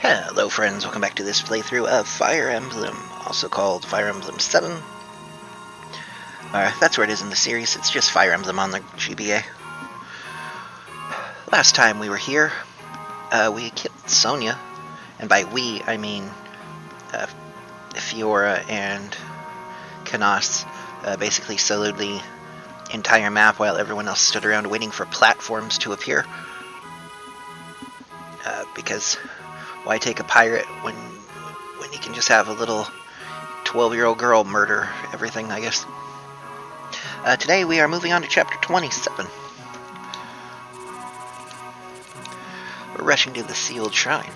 Hello friends, welcome back to this playthrough of Fire Emblem, also called Fire Emblem 7. That's where it is in the series, it's just Fire Emblem on the GBA. Last time we were here, we killed Sonia, and by we, I mean Fiora and Canos basically soloed the entire map while everyone else stood around waiting for platforms to appear. Because why take a pirate when you can just have a little 12-year-old girl murder everything, I guess. Today we are moving on to chapter 27. We're rushing to the sealed shrine.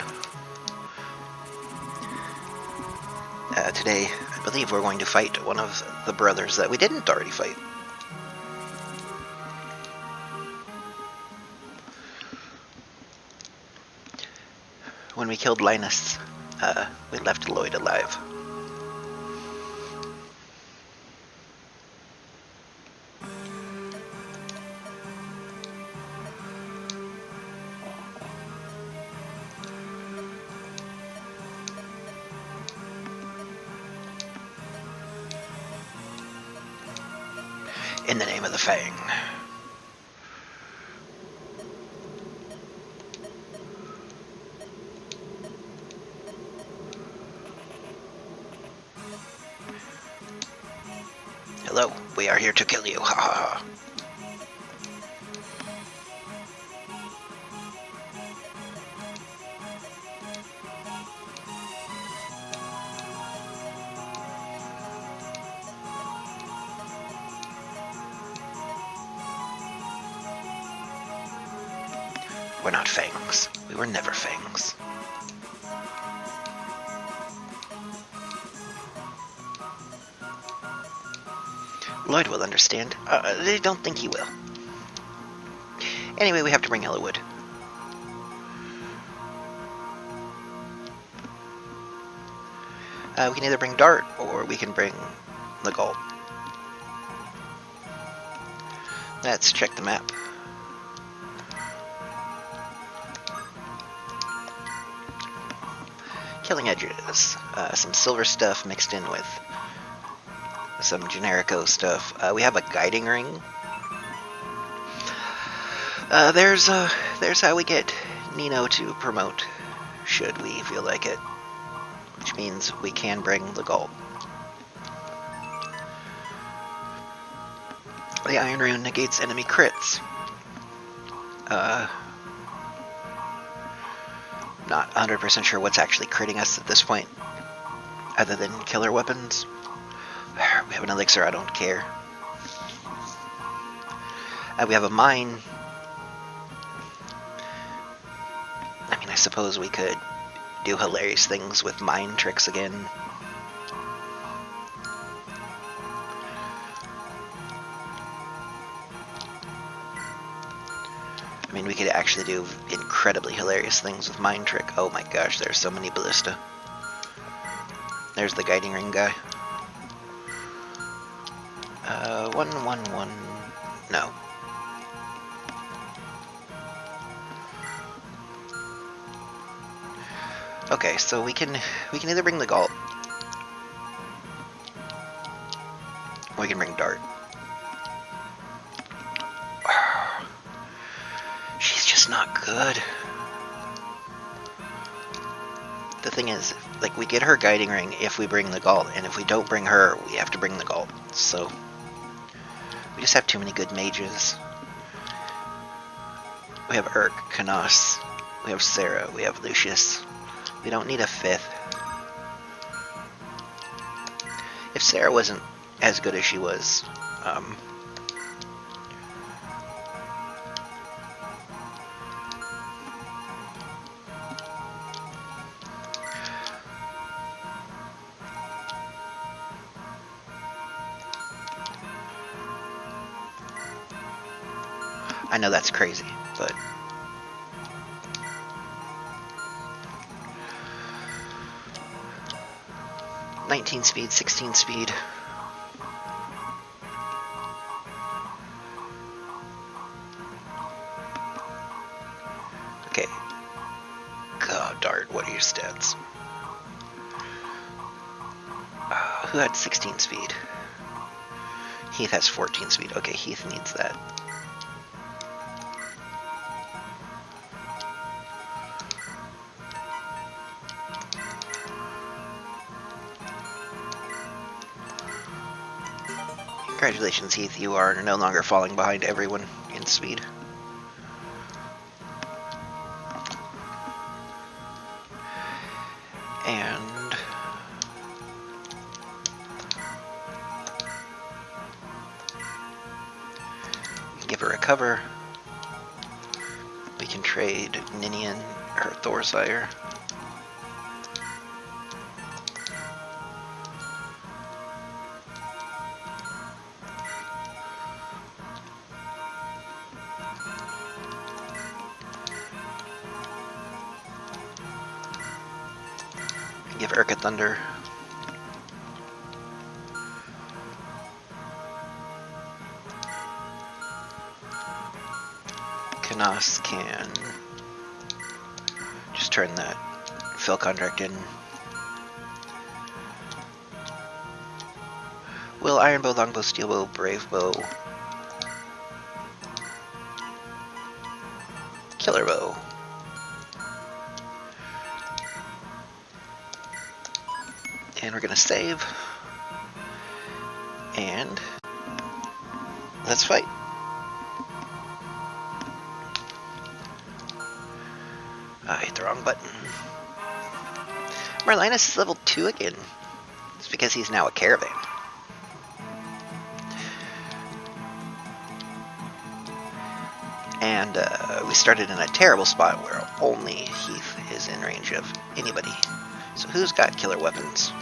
Today, I believe we're going to fight one of the brothers that we didn't already fight. When we killed Linus, we left Lloyd alive. In the name of the Fang. Hello, we are here to kill you, ha ha ha. We're not Fangs. We were never Fangs. Lloyd will understand. I don't think he will. Anyway, we have to bring Eliwood. We can either bring Dart, or we can bring the gold. Let's check the map. Killing edges. Some silver stuff mixed in with some generico stuff. We have a guiding ring. There's how we get Nino to promote, should we feel like it. Which means we can bring the gold. The Iron Rune negates enemy crits. Not 100% sure what's actually critting us at this point, other than killer weapons. We have an elixir, I don't care. We have a mine. I mean, I suppose we could do hilarious things with mine tricks again. I mean, we could actually do incredibly hilarious things with Mind Trick. Oh my gosh, there's so many ballista. There's the guiding ring guy. 111. No. Okay, so we can either bring the Galt, or we can bring Dart. She's just not good. The thing is, like, we get her guiding ring if we bring the Galt, and if we don't bring her, we have to bring the Galt. So we just have too many good mages. We have Urk, Canos, we have Sarah, we have Lucius. We don't need a fifth. If Sarah wasn't as good as she was, I know that's crazy, but 19 speed, 16 speed. Okay. God, Dart, what are your stats? Who had 16 speed? Heath has 14 speed. Okay, Heath needs that. Congratulations, Heath. You are no longer falling behind everyone in speed. And give her a cover. We can trade Ninian, her Thorsire. Give Urka Thunder. Kanas can just turn that fill contract in. Will Iron Bow, Longbow, Steel Bow, Brave Bow, Killer Bow. And we're gonna save. And let's fight. I hit the wrong button. Marlinus is level 2 again. It's because he's now a caravan. And we started in a terrible spot where only Heath is in range of anybody. So who's got killer weapons?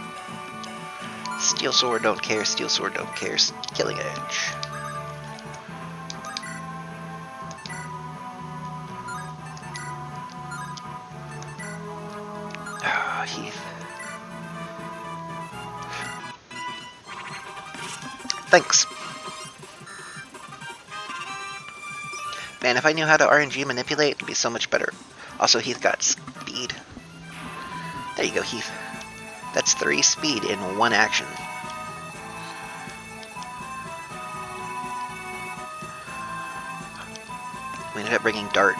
Steel Sword, don't care. Steel Sword, don't care. Killing Edge. Heath. Thanks. Man, if I knew how to RNG manipulate, it'd be so much better. Also, Heath got speed. There you go, Heath. That's 3 speed in 1 action. We ended up bringing Dart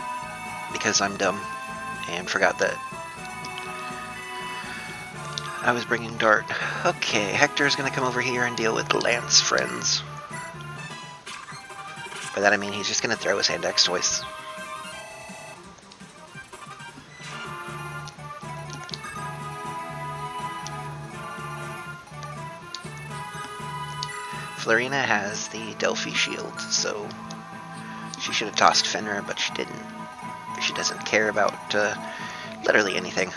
because I'm dumb and forgot that I was bringing Dart. Okay, Hector's gonna come over here and deal with Lance friends. By that I mean he's just gonna throw his hand axe twice. Florina has the Delphi shield, so she should have tossed Fenrir, but she didn't. She doesn't care about literally anything.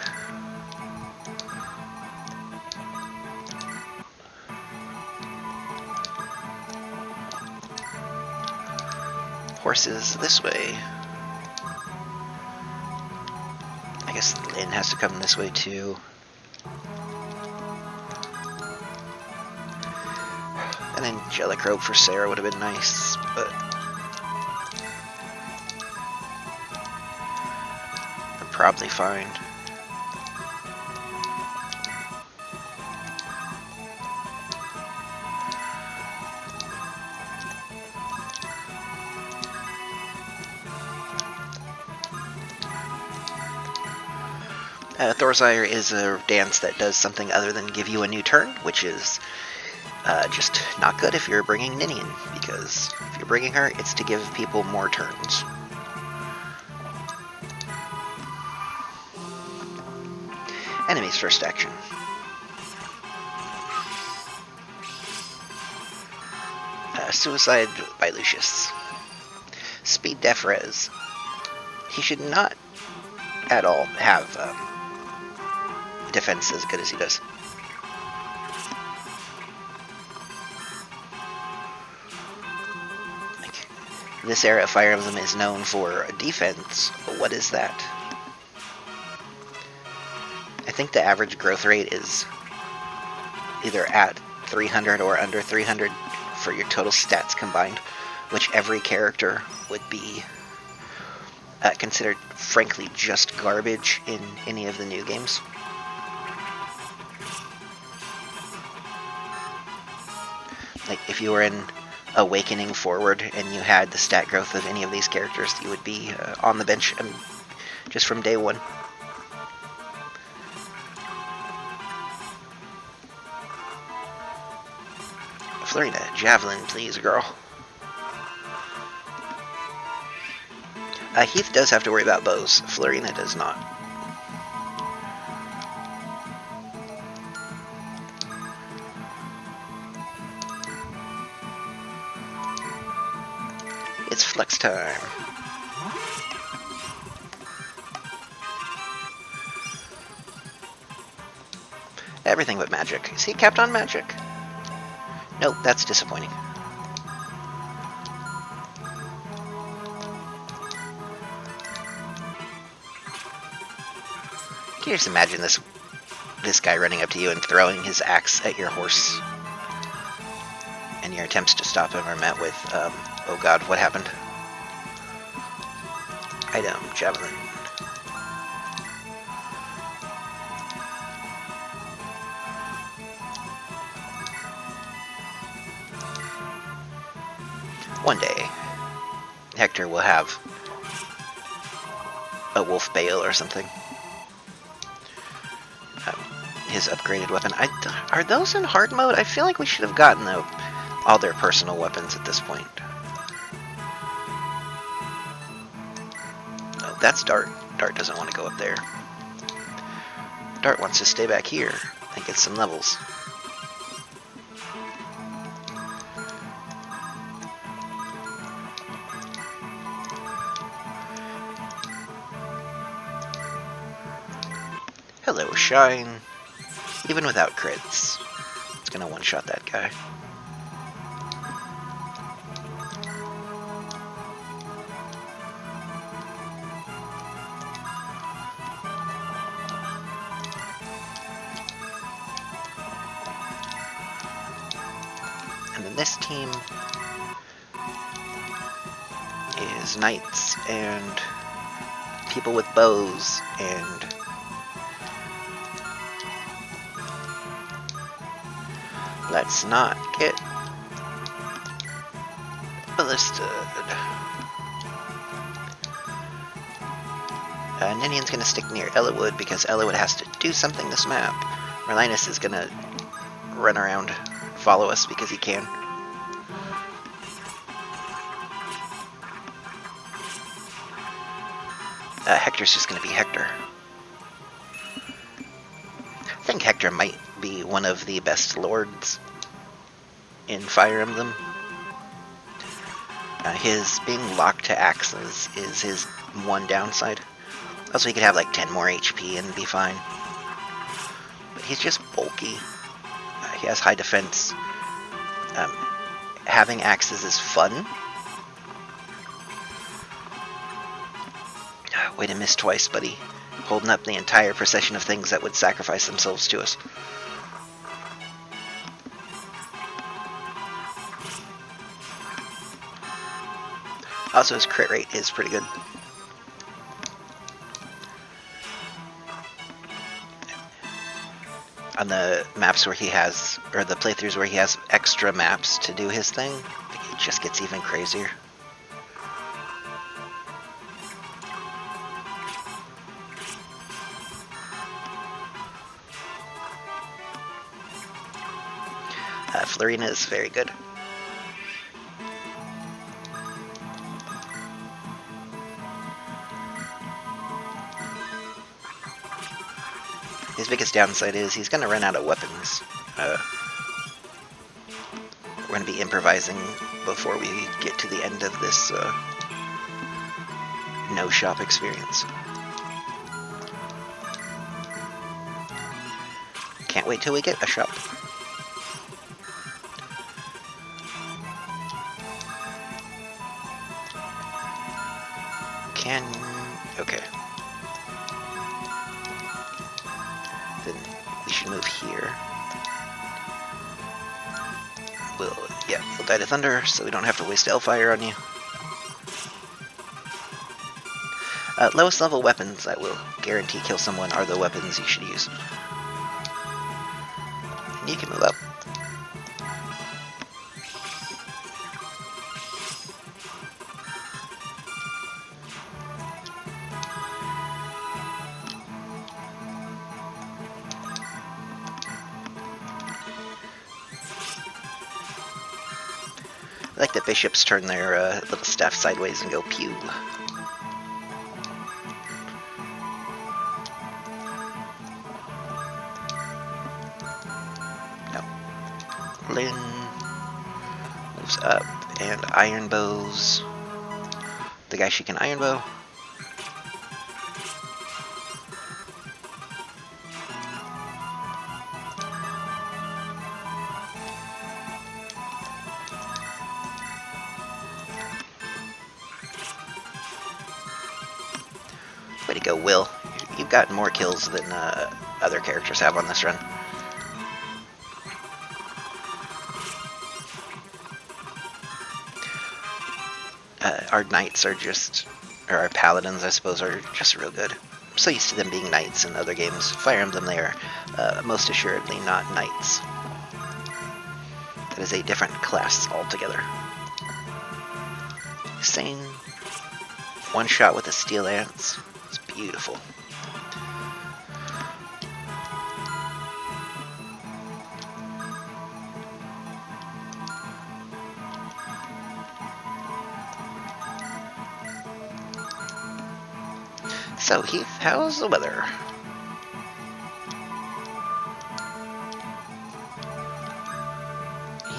Horses this way. I guess Lynn has to come this way too. An angelic robe for Sarah would have been nice, but I'm probably fine. Thorsire is a dance that does something other than give you a new turn, which is just not good if you're bringing Ninian, because if you're bringing her, it's to give people more turns. Enemy's first action. Suicide by Lucius. Speed Def Res. He should not at all have defense as good as he does. This era of Fire Emblem is known for defense, but what is that? I think the average growth rate is either at 300 or under 300 for your total stats combined, which every character would be considered, frankly, just garbage in any of the new games. Like, if you were in Awakening Forward and you had the stat growth of any of these characters, you would be on the bench just from day one. Florina, javelin, please, girl. Heath does have to worry about bows. Florina does not. It's flex time. Everything but magic. Is he kept on magic? Nope, that's disappointing. Can you just imagine this guy running up to you and throwing his axe at your horse? And your attempts to stop him are met with, oh god, what happened? Item, javelin. One day, Hector will have a wolf bale or something. His upgraded weapon. Are those in hard mode? I feel like we should have gotten all their personal weapons at this point. Oh, that's Dart. Dart doesn't want to go up there. Dart wants to stay back here and get some levels. Hello, Shine. Even without crits, it's gonna one-shot that guy. And then this team is knights and people with bows and let's not get ballisted. Ninian's gonna stick near Eliwood because Eliwood has to do something this map. Merlinus is gonna run around, follow us because he can. Hector's just gonna be Hector. I think Hector might be one of the best lords in Fire Emblem. His being locked to axes is his one downside. Also, he could have like 10 more HP and be fine. But he's just bulky. He has high defense. Having axes is fun. Way to miss twice, buddy. Holding up the entire procession of things that would sacrifice themselves to us. Also, his crit rate is pretty good. On the maps where he has, or the playthroughs where he has extra maps to do his thing, it just gets even crazier. Florina is very good. His biggest downside is he's going to run out of weapons. We're going to be improvising before we get to the end of this no-shop experience. Can't wait till we get a shop. Okay. Then we should move here. We'll die to thunder so we don't have to waste Hellfire on you. Lowest level weapons that will guarantee kill someone are the weapons you should use. And you can move up. I like that bishops turn their little staff sideways and go pew. No. Lynn moves up, and iron bows. The guy she can iron bow. Way to go, Will. You've gotten more kills than other characters have on this run. Our knights are just, or our paladins, I suppose, are just real good. I'm so used to them being knights in other games. Fire Emblem, they are most assuredly not knights. That is a different class altogether. Sane. One shot with a steel lance. It's beautiful. So, Heath, how's the weather?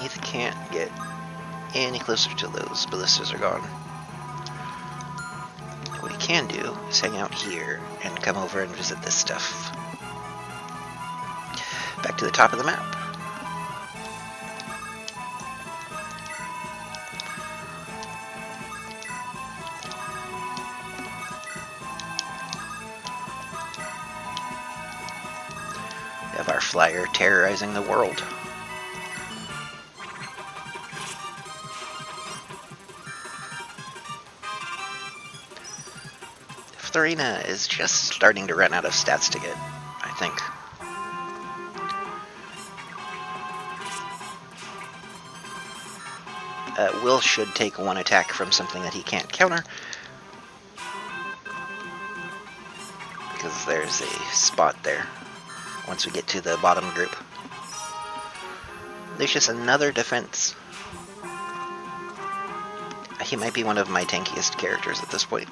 Heath can't get any closer till those ballistas are gone. What he can do is hang out here and come over and visit this stuff. Back to the top of the map. We have our flyer terrorizing the world. Florina is just starting to run out of stats to get, I think. Will should take one attack from something that he can't counter, because there's a spot there once we get to the bottom group. There's just another defense. He might be one of my tankiest characters at this point.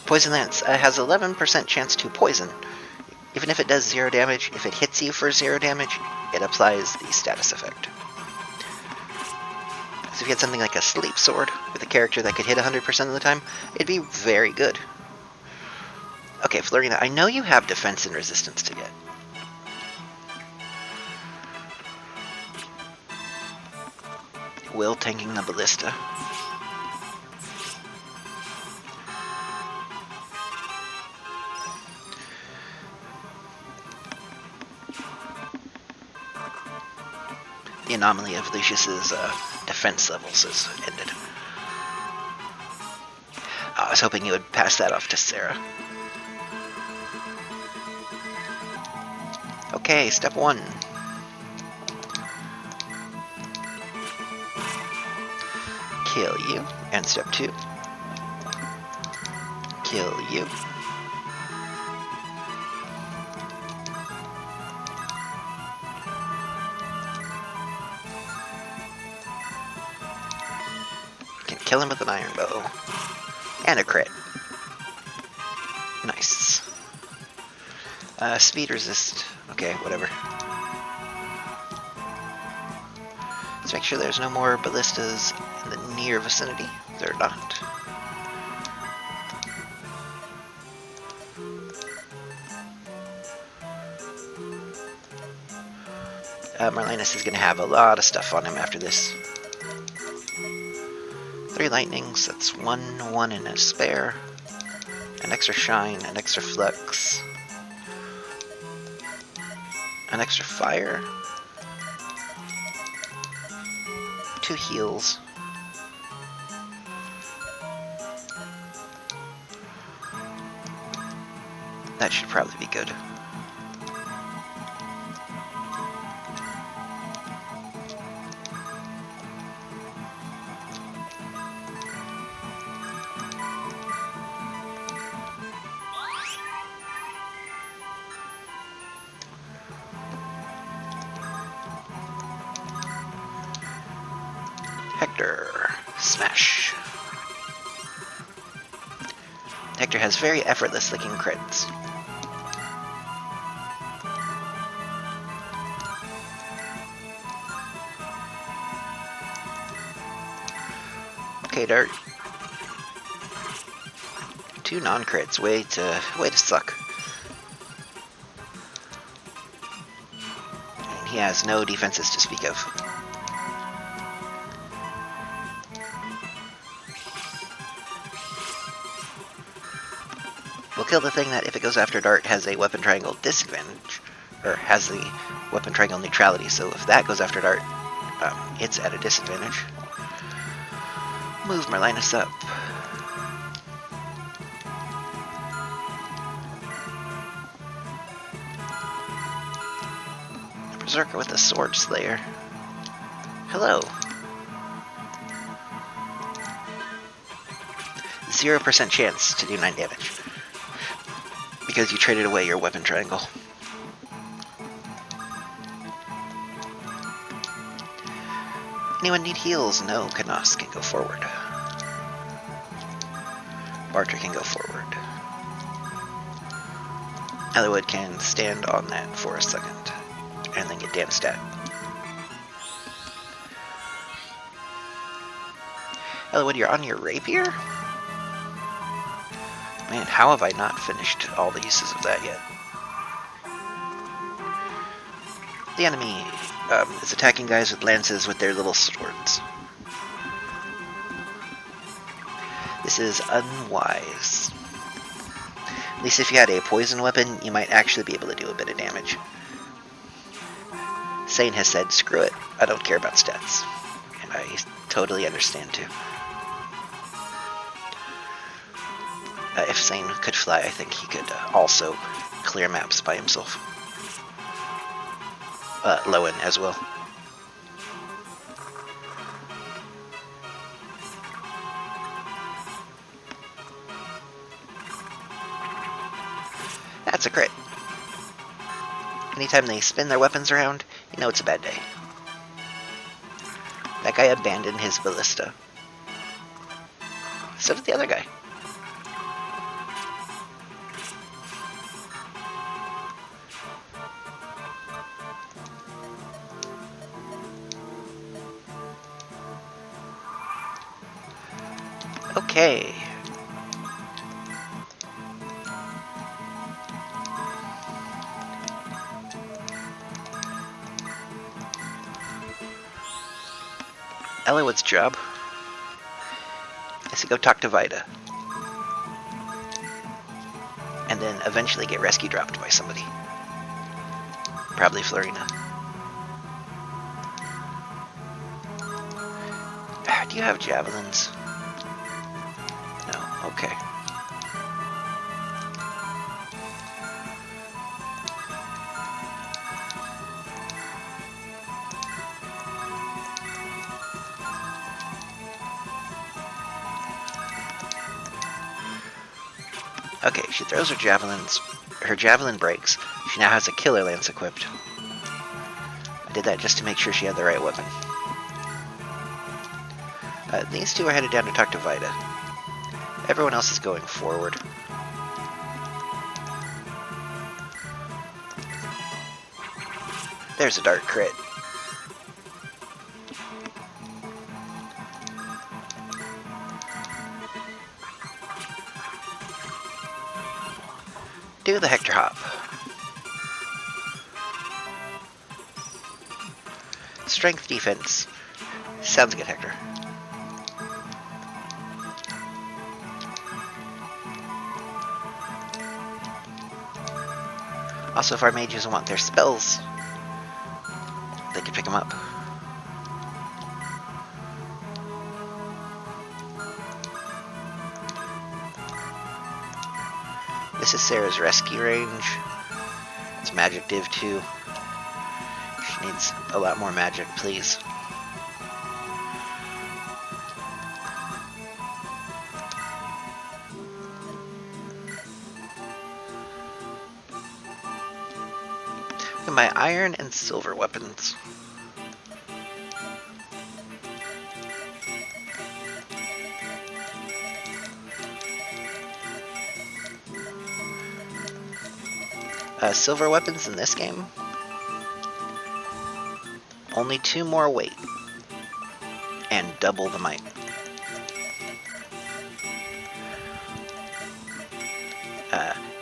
Poison Lance has 11% chance to poison. Even if it does 0 damage, if it hits you for 0 damage, it applies the status effect. So if you had something like a Sleep Sword with a character that could hit 100% of the time, it'd be very good. Okay, Florina, I know you have defense and resistance to get. Will tanking the ballista. The anomaly of Lucius's defense levels is ended. I was hoping you would pass that off to Sarah. Okay, step 1. Kill you. And step 2. Kill you. Kill him with an iron bow. And a crit. Nice. Speed resist. Okay, whatever. Let's make sure there's no more ballistas in the near vicinity. They're not. Marlinus is going to have a lot of stuff on him after this. 3 lightnings, that's 1 and a spare. An extra shine, an extra flux, an extra fire, 2 heals. That should probably be good. Hector. Smash. Hector has very effortless looking crits. Okay, Dart. 2 non-crits. Way to suck. And he has no defenses to speak of. We'll kill the thing that, if it goes after Dart, has a weapon triangle disadvantage, or has the weapon triangle neutrality, so if that goes after Dart, it's at a disadvantage. Move Merlinus up. Berserker with the Sword Slayer. Hello. 0% chance to do 9 damage. Because you traded away your weapon triangle. Anyone need heals? No, Canos can go forward. Barter can go forward. Eliwood can stand on that for a second, and then get damage stat. Eliwood, you're on your rapier? Man, how have I not finished all the uses of that yet? The enemy is attacking guys with lances with their little swords. This is unwise. At least if you had a poison weapon, you might actually be able to do a bit of damage. Sane has said, screw it, I don't care about stats. And I totally understand too. If Sane could fly, I think he could also clear maps by himself. Lowen as well. That's a crit. Anytime they spin their weapons around, you know it's a bad day. That guy abandoned his ballista. So did the other guy. Okay. Eliwood's job is to go talk to Vida. And then eventually get rescue dropped by somebody. Probably Florina. Do you have javelins? No, okay. Okay, she throws her javelins. Her javelin breaks. She now has a killer lance equipped. I did that just to make sure she had the right weapon. These two are headed down to talk to Vida. Everyone else is going forward. There's a dark crit. Do the Hector hop. Strength defense. Sounds good, Hector. Also, if our mages want their spells, they can pick them up. This is Sarah's rescue range. It's magic div 2. She needs a lot more magic, please. You can buy iron and silver weapons. Silver weapons in this game, only 2 more weight and double the might.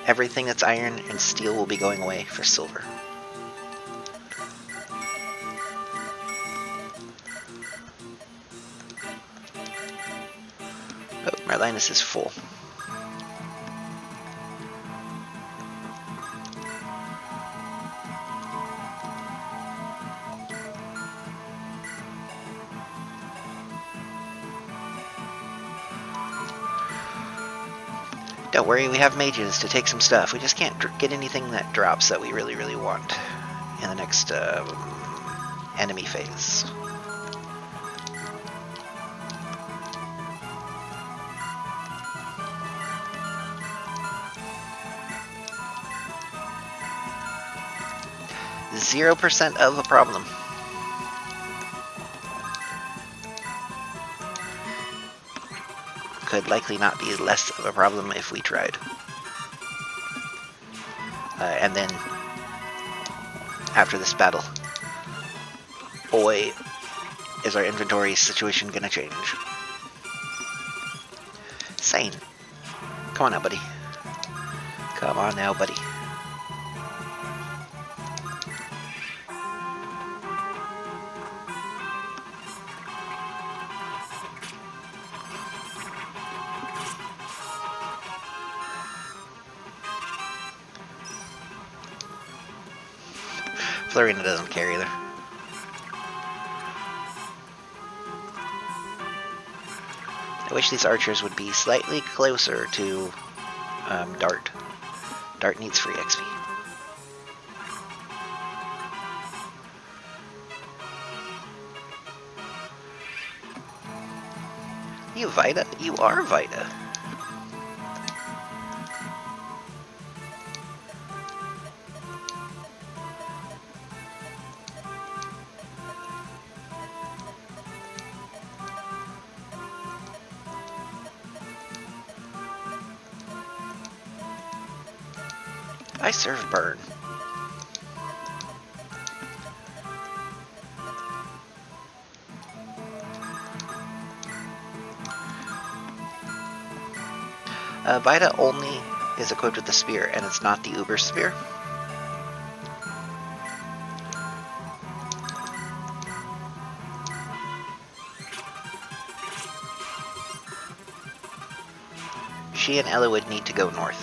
Everything that's iron and steel will be going away for silver. Oh, Marlinus is full. Don't worry, we have mages to take some stuff. We just can't get anything that drops that we really want in the next enemy phase. %0 of a problem. Could likely not be less of a problem if we tried. And then, after this battle, boy, is our inventory situation gonna change. Sane. Come on now, buddy. Come on now, buddy. Florina doesn't care either. I wish these archers would be slightly closer to Dart. Dart needs free XP. Are you Vita? You are Vita. I serve burn. Vita only is equipped with the spear, and it's not the Uber spear. She and Eliwood need to go north,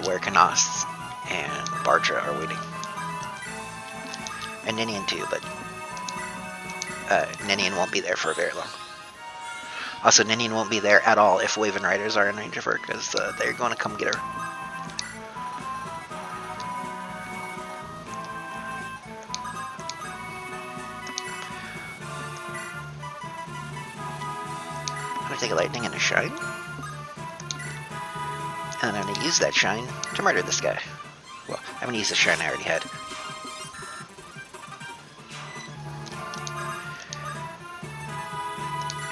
where Canas and Bartra are waiting. And Ninian too, but Ninian won't be there for very long. Also, Ninian won't be there at all if Waven Riders are in range of her, because they're going to come get her. I'm going to take a lightning and a shine. And I'm going to use that shine to murder this guy. Well, I'm going to use the shine I already had.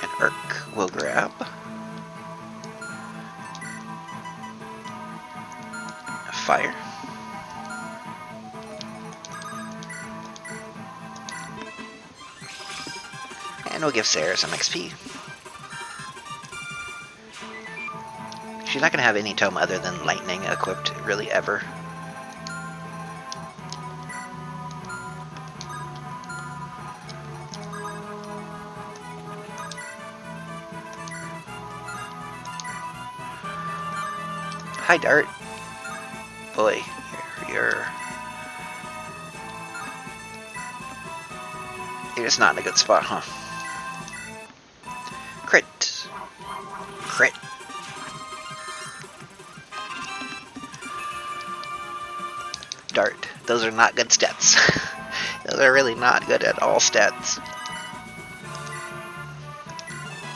And Urk will grab a fire. And we'll give Sarah some XP. She's not going to have any tome other than lightning equipped, really, ever. Hi, Dart. Boy, You're just not in a good spot, huh? Crit. Crit. Dart. Those are not good stats. Those are really not good at all stats.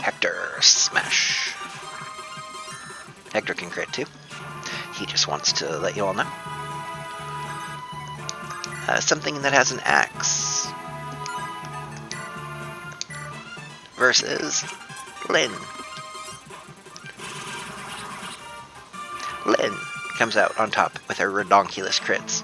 Hector. Smash. Hector can crit too. He just wants to let you all know. Something that has an axe. Versus Lynn. Lynn comes out on top with her redonkulous crits.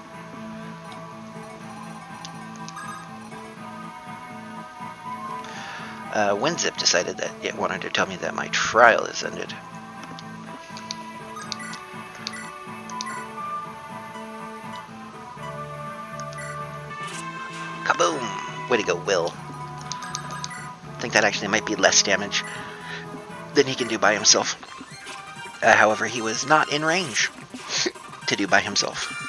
Winzip decided that it wanted to tell me that my trial is ended. Kaboom! Way to go, Will. I think that actually might be less damage than he can do by himself. However, he was not in range to do by himself.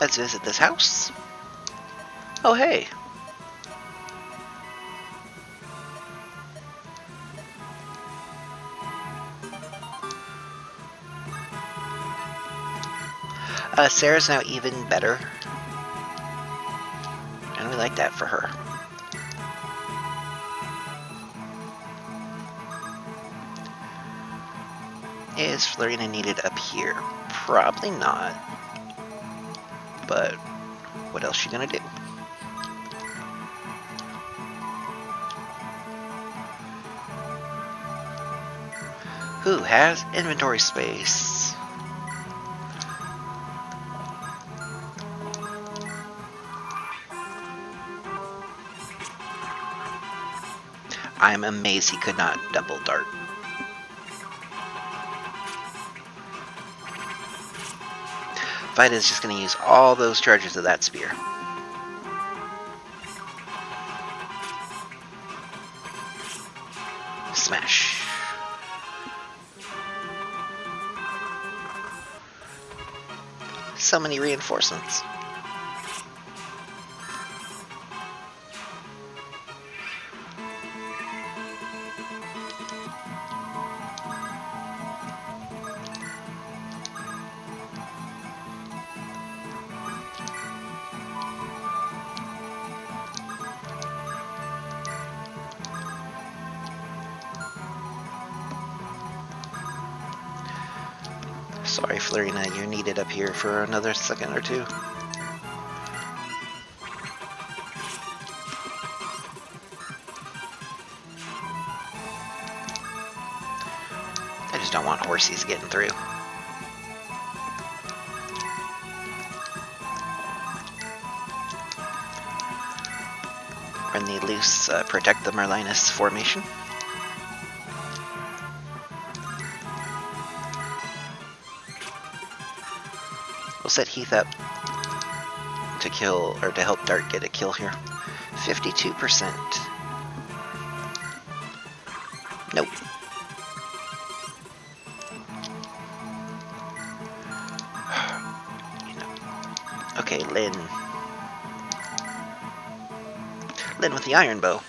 Let's visit this house. Oh, hey. Sarah's now even better. And we like that for her. Is Florina needed up here? Probably not. But what else is she gonna do? Who has inventory space? I'm amazed he could not double dart. Vita is just going to use all those charges of that spear. Smash. So many reinforcements. Sorry, Florina, you're needed up here for another second or two. I just don't want horsies getting through. Run the loose, protect the Merlinus formation. We'll set Heath up to kill, or to help Dart get a kill here. 52%. Nope. Okay, Lynn. Lynn with the iron bow.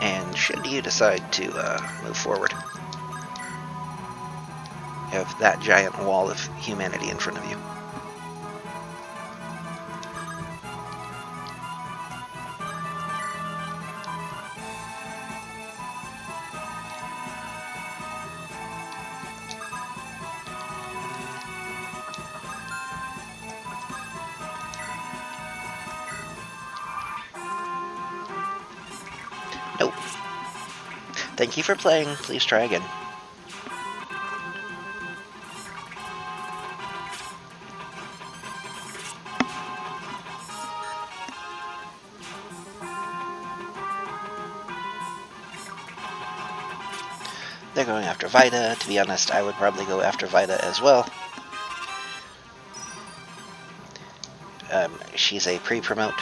And should you decide to move forward, you have that giant wall of humanity in front of you. Nope. Thank you for playing. Please try again. They're going after Vita. To be honest, I would probably go after Vita as well. She's a pre-promote.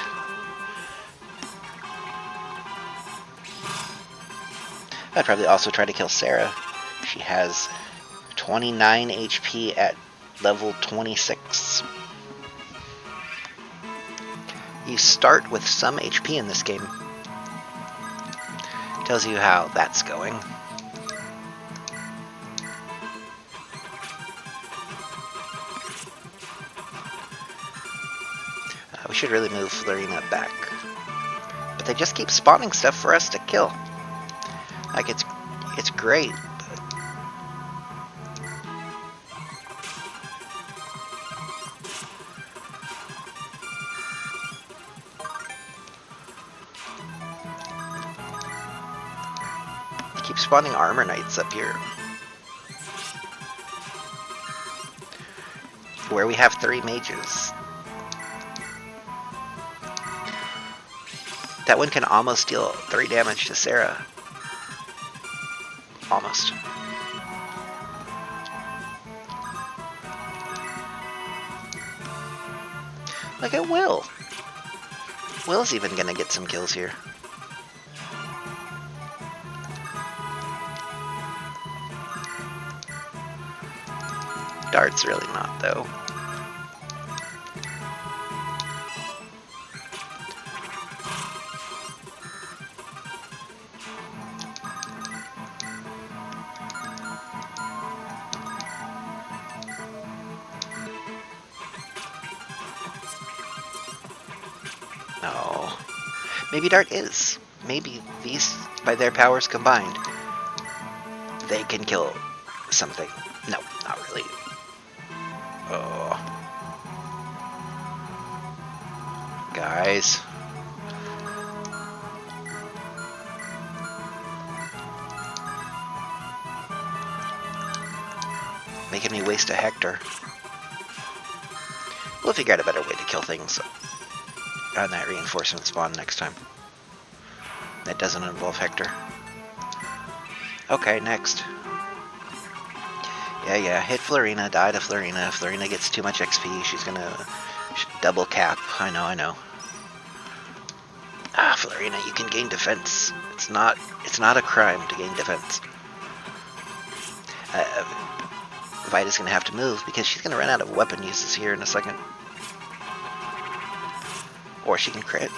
I'd probably also try to kill Sarah. She has 29 HP at level 26. You start with some HP in this game. Tells you how that's going. We should really move Florina back. But they just keep spawning stuff for us to kill. Like, it's great. They keep spawning armor knights up here. Where we have 3 mages. That one can almost deal 3 damage to Sarah. Almost. Look at Will. Will's even gonna get some kills here. Dart's really not, though. No. Maybe Dart is. Maybe these, by their powers combined, they can kill something. No, not really. Oh. Guys. Making me waste a Hector. We'll figure out a better way to kill things on that reinforcement spawn next time. That doesn't involve Hector. Okay, next. Yeah, hit Florina, die to Florina. If Florina gets too much XP, she's gonna double cap. I know. Ah, Florina, you can gain defense. It's not a crime to gain defense. Vita's gonna have to move because she's gonna run out of weapon uses here in a second. Or she can crit.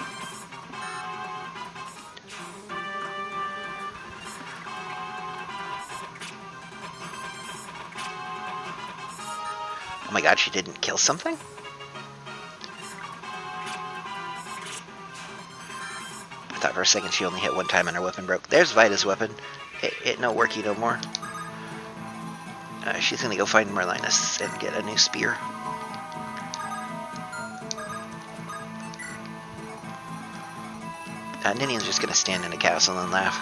Oh my god, she didn't kill something? I thought for a second she only hit one time and her weapon broke. There's Vita's weapon. It no worky no more. She's gonna go find Merlinus and get a new spear. Ninian's just gonna stand in a castle and laugh.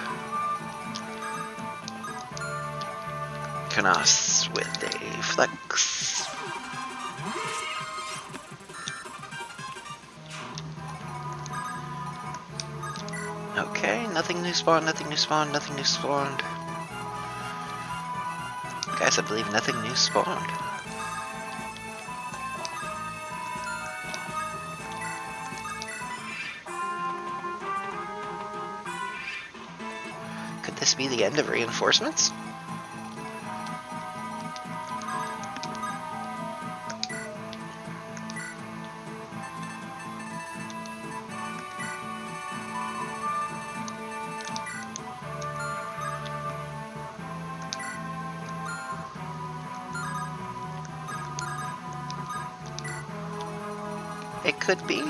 Canas with a flex. Okay, nothing new spawned, nothing new spawned. Guys, I believe nothing new spawned. Could this be the end of reinforcements? It could be.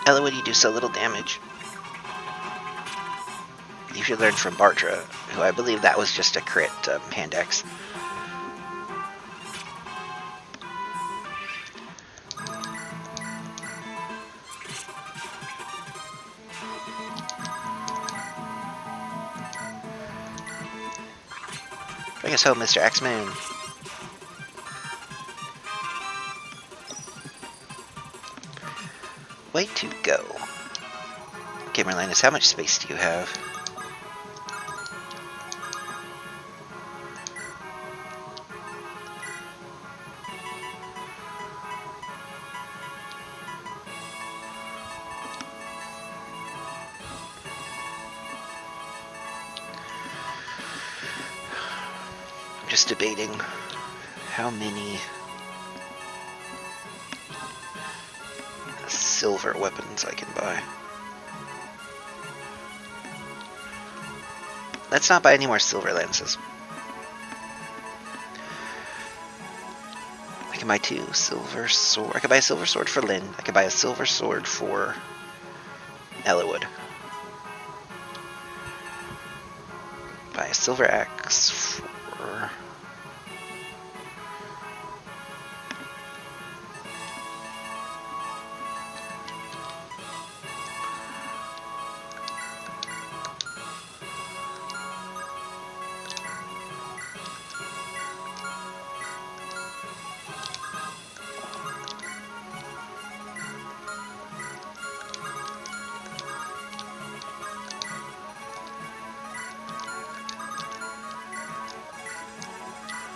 Eliwood, you do so little damage. You should learn from Bartra, who I believe that was just a crit hand axe. Bring us home, Mr. Axeman. Way to go. Gamer Linus, how much space do you have? I'm just debating how many silver weapons I can buy. Let's not buy any more silver lances. I can buy 2 silver sword. I could buy a silver sword for Lynn. I could buy a silver sword for Eliwood. Buy a silver axe for...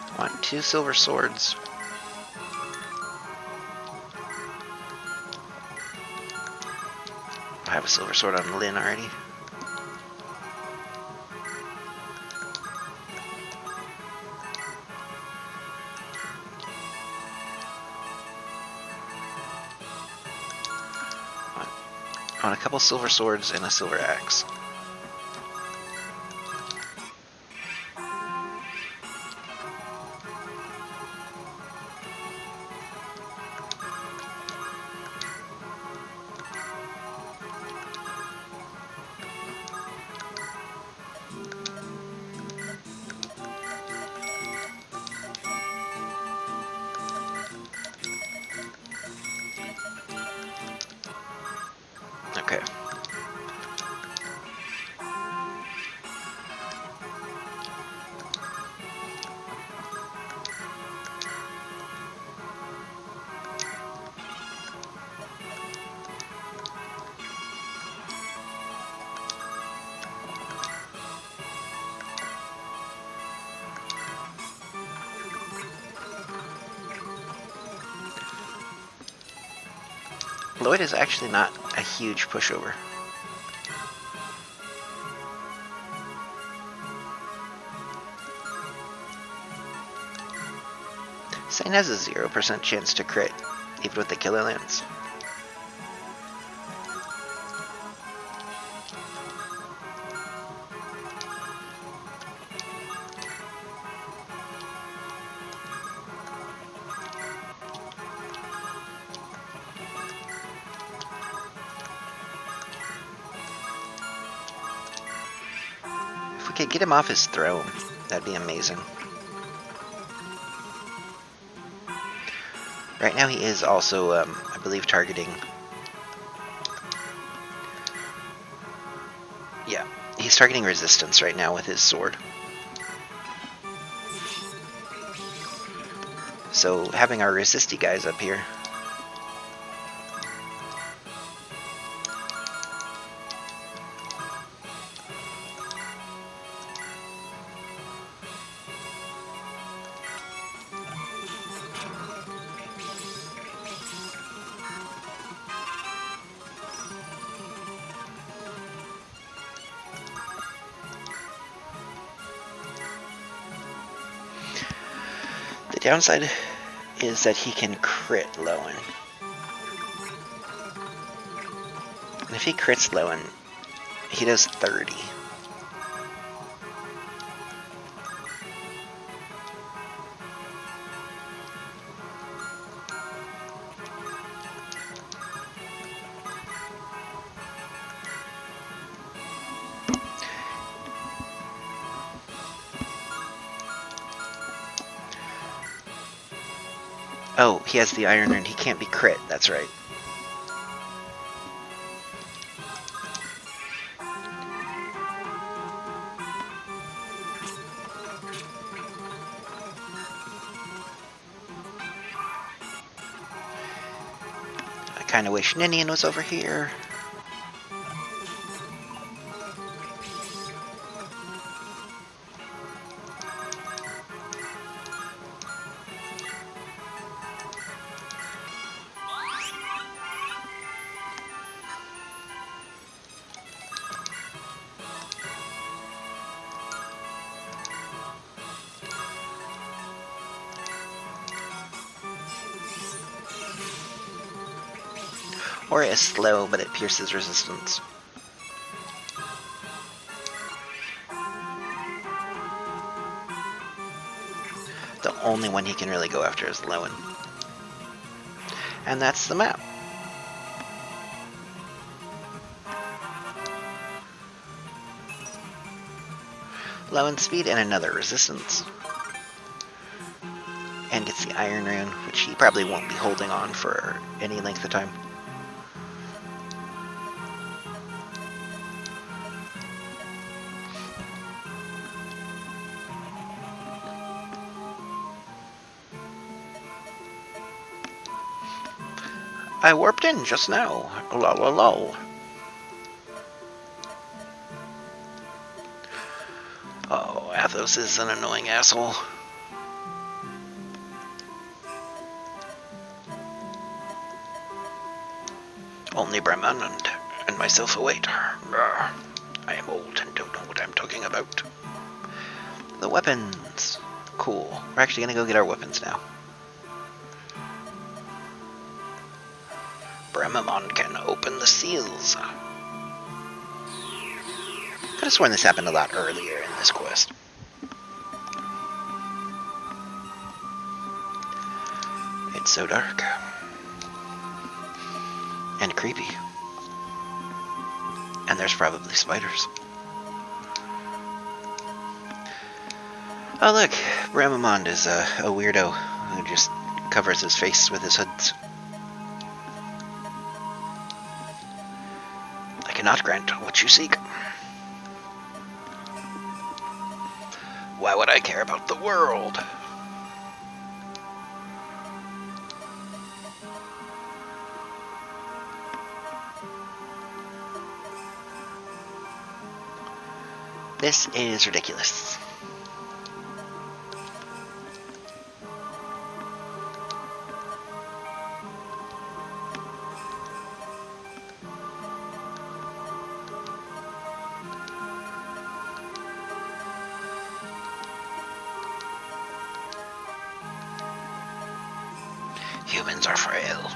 I want 2 silver swords. I have a silver sword on Lynn already. I want a couple silver swords and a silver axe. Okay. Lloyd is actually not a huge pushover. Sane has a 0% chance to crit, even with the killer lance. If we could get him off his throne, that'd be amazing. Right now he is also, I believe, targeting... Yeah, he's targeting resistance right now with his sword. So having our resisty guys up here... The downside is that he can crit Lowen. And if he crits Lowen, he does 30. Oh, he has the Iron Rune. He can't be crit. That's right. I kind of wish Ninian was over here. Or it is slow, but it pierces resistance. The only one he can really go after is Lowen. And that's the map. Lowen speed and another resistance. And gets the Iron Rune, which he probably won't be holding on for any length of time. I warped in just now. Lol. Oh, Athos is an annoying asshole. Only Bremen and myself await. I am old and don't know what I'm talking about. The weapons. Cool. We're actually going to go get our weapons now. Bremamon can open the seals. Could have sworn this happened a lot earlier in this quest. It's so dark. And creepy. And there's probably spiders. Oh look, Bramamond is a weirdo who just covers his face with his hoods. I cannot grant what you seek. Why would I care about the world? This is ridiculous. Humans are frail.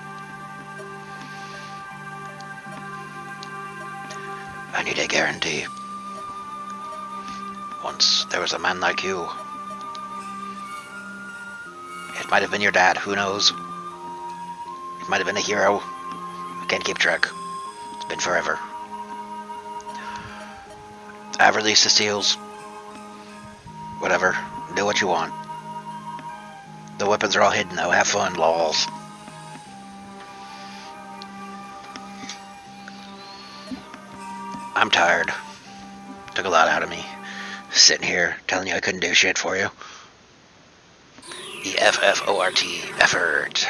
I need a guarantee. Once there was a man like you. It might have been your dad, who knows? It might have been a hero. I can't keep track. It's been forever. I've released the seals. Whatever. Do what you want. The weapons are all hidden though. Have fun, lols. I'm tired. Took a lot out of me. Sitting here telling you I couldn't do shit for you. E-F-F-O-R-T. Effort.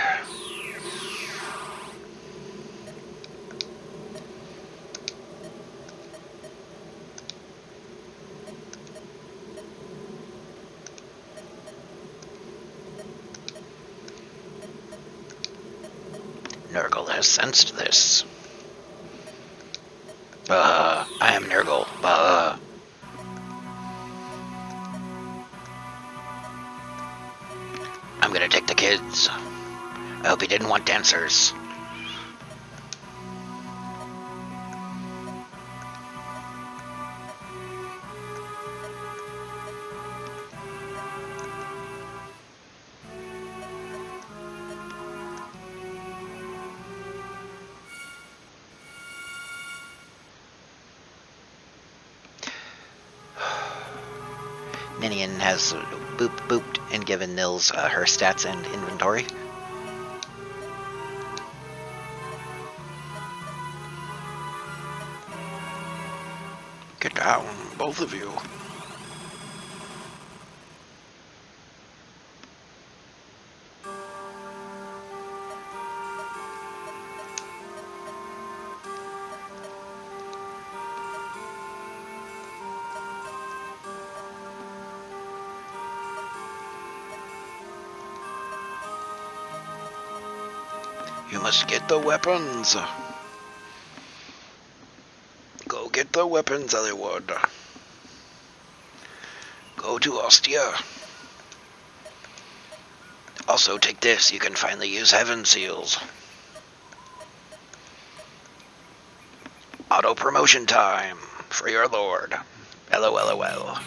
Nurgle has sensed this. I am Nurgle. I'm gonna take the kids. I hope he didn't want dancers. Ninian has booped and given Nils her stats and inventory. Get down, both of you. You must get the weapons. Go get the weapons, Eliwood. Go to Ostia. Also take this, you can finally use heaven seals. Auto promotion time for your lord. LOLOL.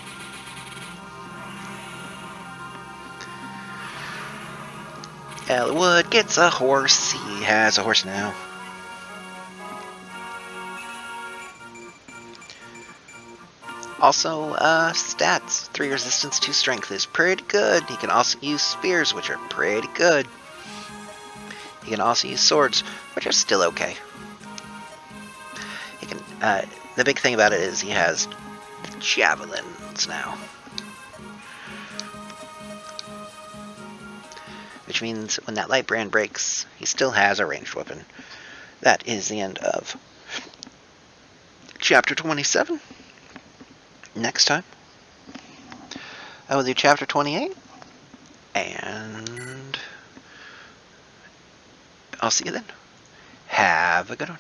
Eliwood gets a horse. He has a horse now. Also, stats. 3 resistance, 2 strength is pretty good. He can also use spears, which are pretty good. He can also use swords, which are still okay. He can. The big thing about it is he has javelins now, which means when that light brand breaks, he still has a ranged weapon. That is the end of chapter 27. Next time, I will do chapter 28, and I'll see you then. Have a good one.